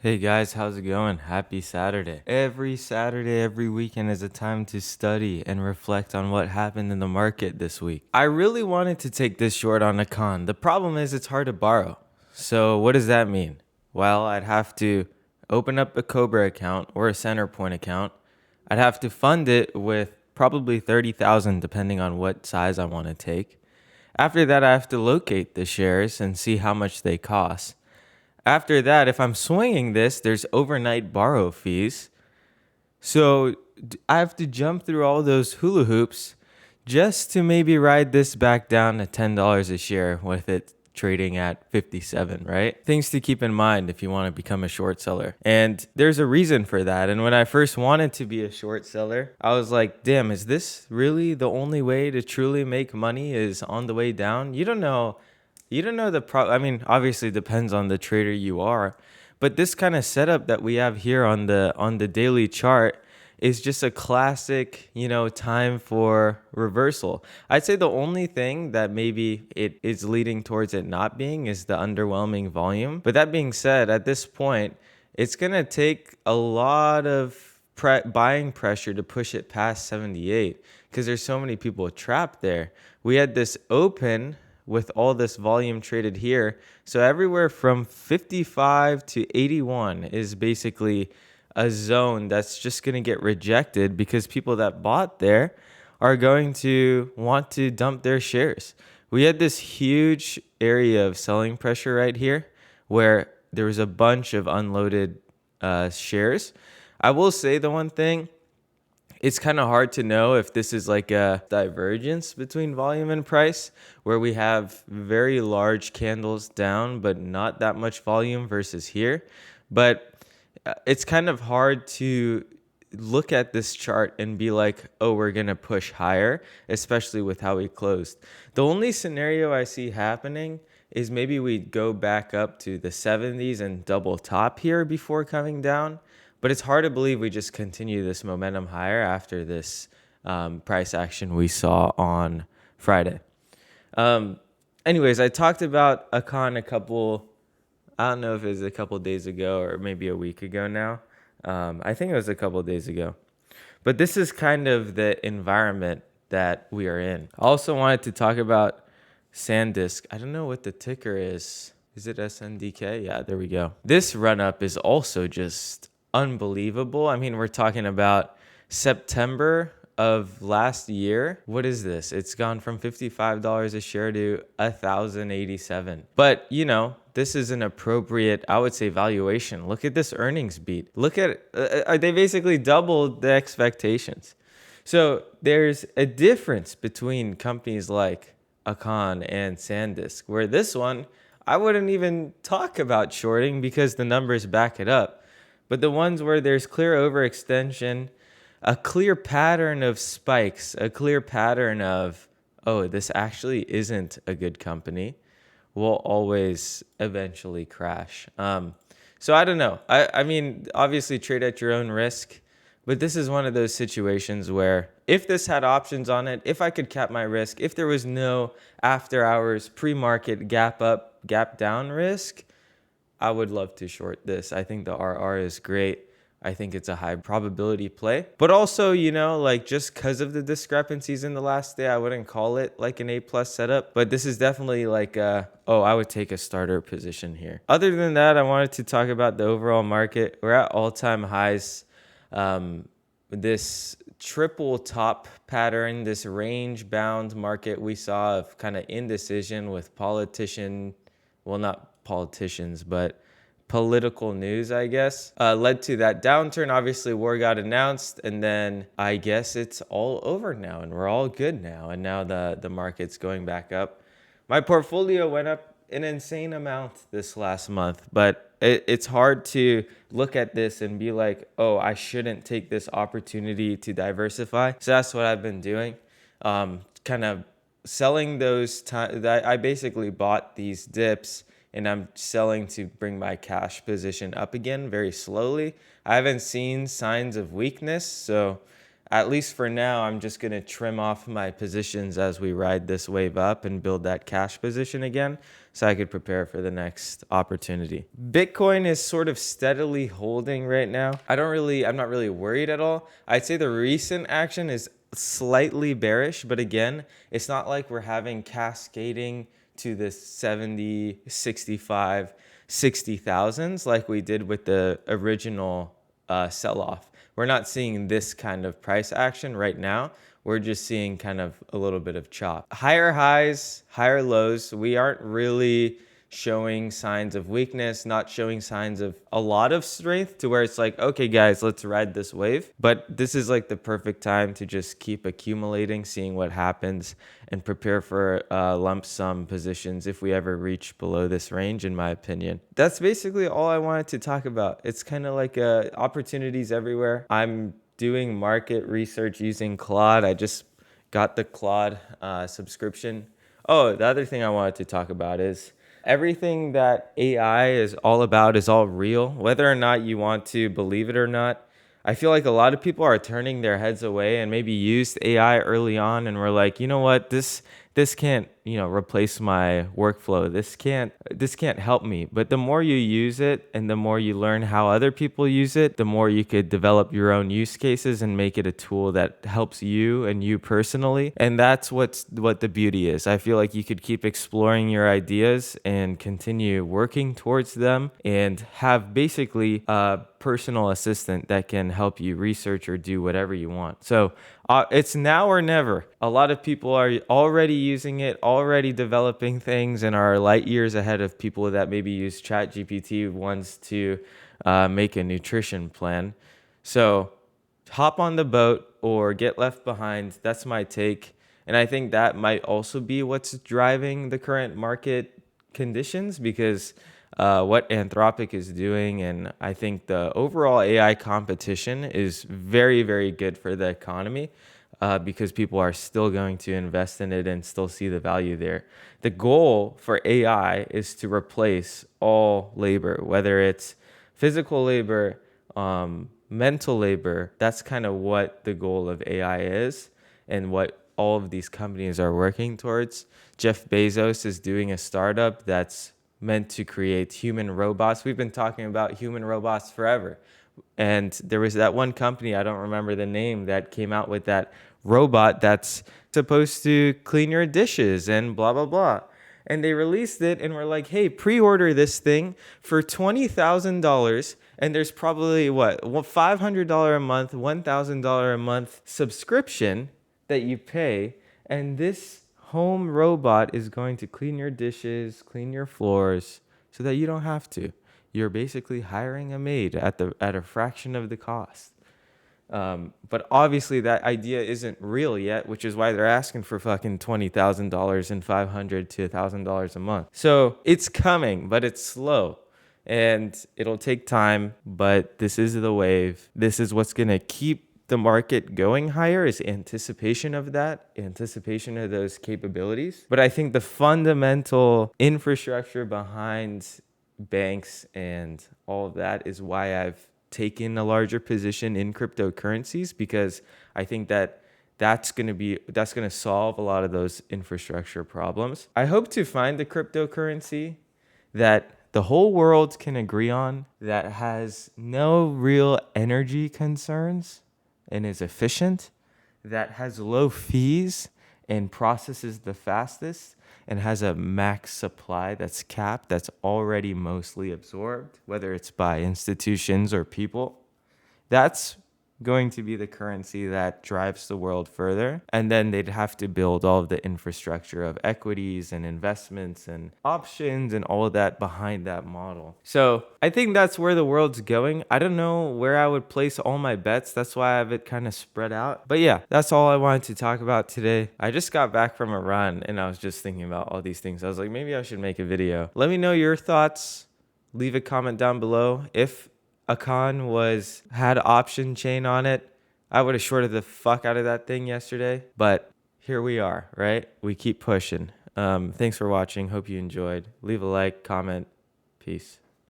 Hey guys, how's it going? Happy Saturday. Every Saturday, every weekend is a time to study and reflect on what happened in the market this week. I really wanted to take this short on AKAN. The problem is it's hard to borrow. So, what does that mean? Well, I'd have to open up a Cobra account or a Centerpoint account. I'd have to fund it with probably 30,000 depending on what size I want to take. After that, I have to locate the shares and see how much they cost. After that, if I'm swinging this, there's overnight borrow fees. So I have to jump through all those hula hoops just to maybe ride this back down to $10 a share with it trading at 57, right? Things to keep in mind if you want to become a short seller. And there's a reason for that. And when I first wanted to be a short seller, I was like, damn, is this really the only way to truly make money is on the way down? You don't know I mean, obviously it depends on the trader you are, but this kind of setup that we have here on the daily chart is just a classic, time for reversal. I'd say the only thing that maybe it is leading towards it not being is the underwhelming volume. But that being said, at this point, it's going to take a lot of buying pressure to push it past 78 because there's so many people trapped there. We had this open with all this volume traded here. So everywhere from 55 to 81 is basically a zone that's just going to get rejected because people that bought there are going to want to dump their shares. We had this huge area of selling pressure right here where there was a bunch of unloaded shares. I will say the one thing, it's kind of hard to know if this is like a divergence between volume and price, where we have very large candles down, but not that much volume versus here. But it's kind of hard to look at this chart and be like, oh, we're going to push higher, especially with how we closed. The only scenario I see happening is maybe we go back up to the 70s and double top here before coming down. But it's hard to believe we just continue this momentum higher after this price action we saw on Friday. Um, Anyways, I talked about Akan I don't know if it was a couple days ago or maybe a week ago now. I think it was a couple days ago. But this is kind of the environment that we are in. I also wanted to talk about SanDisk. I don't know what the ticker is. Is it SNDK? Yeah, there we go. This run up is also just unbelievable. I mean, we're talking about September of last year. What is this? It's gone from $55 a share to $1,087. But, this is an appropriate, I would say, valuation. Look at this earnings beat. Look at they basically doubled the expectations. So there's a difference between companies like Akan and SanDisk, where this one, I wouldn't even talk about shorting because the numbers back it up. But the ones where there's clear overextension, a clear pattern of spikes, a clear pattern of, oh, this actually isn't a good company, will always eventually crash. So I don't know. I mean, obviously trade at your own risk, but this is one of those situations where if this had options on it, if I could cap my risk, if there was no after hours pre-market gap up, gap down risk, I would love to short this. I think the RR is great. I think it's a high probability play. But also, like just because of the discrepancies in the last day, I wouldn't call it like an A+ setup. But this is definitely like, I would take a starter position here. Other than that, I wanted to talk about the overall market. We're at all-time highs. This triple top pattern, this range bound market we saw of kind of indecision with not politicians, but political news, I guess, led to that downturn. Obviously, war got announced, and then I guess it's all over now, and we're all good now. And now the market's going back up. My portfolio went up an insane amount this last month, but it's hard to look at this and be like, oh, I shouldn't take this opportunity to diversify. So that's what I've been doing, kind of selling those times. I basically bought these dips and I'm selling to bring my cash position up again very slowly. I haven't seen signs of weakness, so at least for now, I'm just going to trim off my positions as we ride this wave up and build that cash position again so I could prepare for the next opportunity. Bitcoin is sort of steadily holding right now. I'm not really worried at all. I'd say the recent action is slightly bearish, but again, it's not like we're having cascading to the 70, 65, 60,000s like we did with the original sell-off. We're not seeing this kind of price action right now. We're just seeing kind of a little bit of chop. Higher highs, higher lows. We aren't really showing signs of weakness, not showing signs of a lot of strength to where it's like, okay, guys, let's ride this wave. But this is like the perfect time to just keep accumulating, seeing what happens, and prepare for lump sum positions if we ever reach below this range, in my opinion. That's basically all I wanted to talk about. It's kind of like opportunities everywhere. I'm doing market research using Claude. I just got the Claude subscription. Oh, the other thing I wanted to talk about is everything that AI is all about is all real, whether or not you want to believe it or not. I feel like a lot of people are turning their heads away and maybe used AI early on and were like, you know what, this can't, replace my workflow. This can't help me. But the more you use it and the more you learn how other people use it, the more you could develop your own use cases and make it a tool that helps you and you personally. And that's what the beauty is. I feel like you could keep exploring your ideas and continue working towards them and have basically a personal assistant that can help you research or do whatever you want. So it's now or never. A lot of people are already using it, already developing things, and are light years ahead of people that maybe use ChatGPT once to make a nutrition plan. So hop on the boat or get left behind. That's my take. And I think that might also be what's driving the current market conditions, because what Anthropic is doing, and I think the overall AI competition is very, very good for the economy because people are still going to invest in it and still see the value there. The goal for AI is to replace all labor, whether it's physical labor, mental labor. That's kind of what the goal of AI is and what all of these companies are working towards. Jeff Bezos is doing a startup that's meant to create human robots. We've been talking about human robots forever. And there was that one company, I don't remember the name, that came out with that robot that's supposed to clean your dishes and blah, blah, blah. And they released it and were like, hey, pre-order this thing for $20,000. And there's probably $500 a month, $1,000 a month subscription that you pay. And this home robot is going to clean your dishes, clean your floors, so that you don't have to. You're basically hiring a maid at a fraction of the cost. But obviously that idea isn't real yet, which is why they're asking for fucking $20,000 and $500 to $1,000 a month. So it's coming, but it's slow. And it'll take time, but this is the wave. This is what's going to keep the market going higher, is anticipation of that, anticipation of those capabilities. But I think the fundamental infrastructure behind banks and all of that is why I've taken a larger position in cryptocurrencies, because I think that's going to solve a lot of those infrastructure problems. I hope to find a cryptocurrency that the whole world can agree on, that has no real energy concerns and is efficient, that has low fees and processes the fastest, and has a max supply that's capped, that's already mostly absorbed, whether it's by institutions or people. That's going to be the currency that drives the world further. And then they'd have to build all of the infrastructure of equities and investments and options and all of that behind that model. So I think that's where the world's going. I don't know where I would place all my bets. That's why I have it kind of spread out. But yeah, that's all I wanted to talk about today. I just got back from a run and I was just thinking about all these things. I was like, maybe I should make a video. Let me know your thoughts. Leave a comment down below. If AKAN had option chain on it, I would have shorted the fuck out of that thing yesterday. But here we are, right? We keep pushing. Thanks for watching. Hope you enjoyed. Leave a like, comment. Peace.